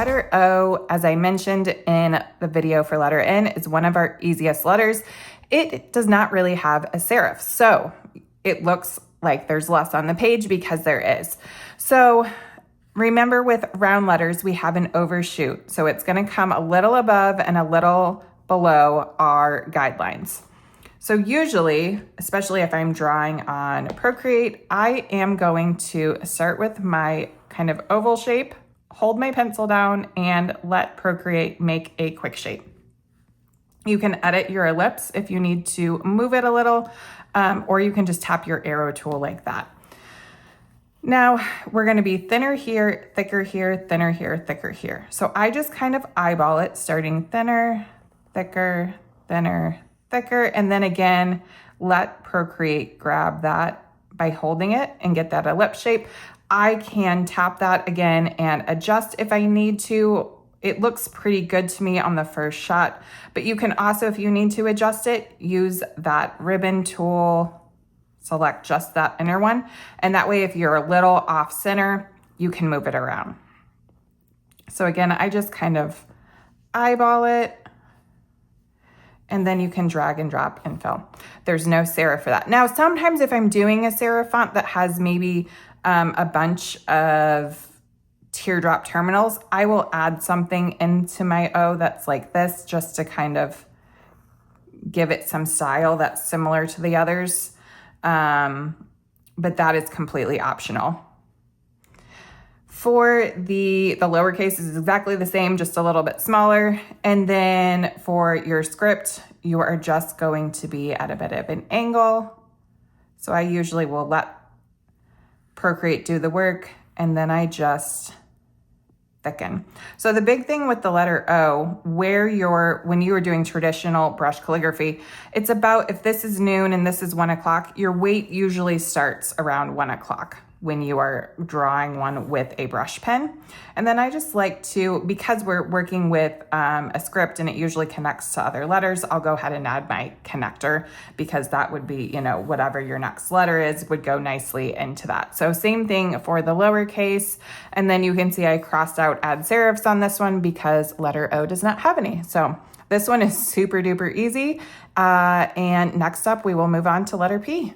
letter O, as I mentioned in the video for letter N, is one of our easiest letters. It does not really have a serif, so it looks like there's less on the page because there is. So remember, with round letters, we have an overshoot. So it's going to come a little above and a little below our guidelines. So usually, especially if I'm drawing on Procreate, I am going to start with my kind of oval shape, hold my pencil down, and let Procreate make a quick shape. You can edit your ellipse if you need to move it a little, or you can just tap your arrow tool like that. Now, we're going to be thinner here, thicker here, thinner here, thicker here. So I just kind of eyeball it, starting thinner, thicker, thinner, thicker, and then again, let Procreate grab that by holding it and get that ellipse shape. I can tap that again and adjust if I need to. It looks pretty good to me on the first shot, but you can also, if you need to adjust it, use that ribbon tool, select just that inner one, and that way if you're a little off center, you can move it around. So again, I just kind of eyeball it, and then you can drag and drop and fill. There's no serif for that. Now, sometimes if I'm doing a serif font that has maybe a bunch of teardrop terminals, I will add something into my O that's like this, just to kind of give it some style that's similar to the others. But that is completely optional. For the lowercase is exactly the same, just a little bit smaller. And then for your script, you are just going to be at a bit of an angle. So I usually will let Procreate do the work, and then I just thicken. So the big thing with the letter O, when you are doing traditional brush calligraphy, it's about, if this is noon and this is 1 o'clock, your weight usually starts around 1 o'clock when you are drawing one with a brush pen. And then I just like to, because we're working with a script and it usually connects to other letters, I'll go ahead and add my connector, because that would be, whatever your next letter is would go nicely into that. So same thing for the lowercase. And then you can see I crossed out add serifs on this one because letter O does not have any. So this one is super duper easy. And next up, we will move on to letter P.